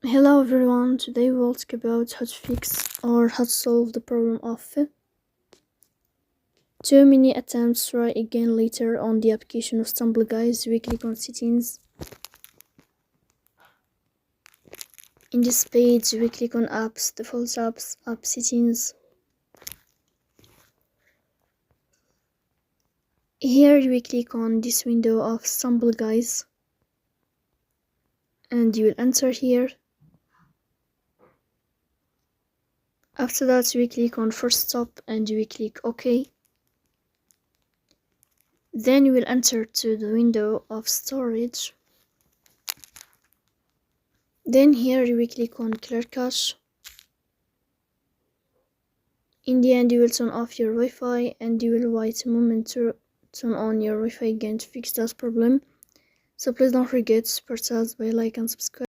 Hello everyone, today we'll talk about how to fix or how to solve the problem of too many attempts. Try again later. On the application of Stumble Guys, we click on settings. In this page we click on apps, default apps, app settings. Here we click on this window of Stumble Guys and you will enter here. After that we click on first stop and we click OK. Then you will enter to the window of storage. Then here we click on clear cache. In the end you will turn off your Wi-Fi and you will wait a moment to turn on your Wi-Fi again to fix that problem. So please don't forget to support us by like and subscribe.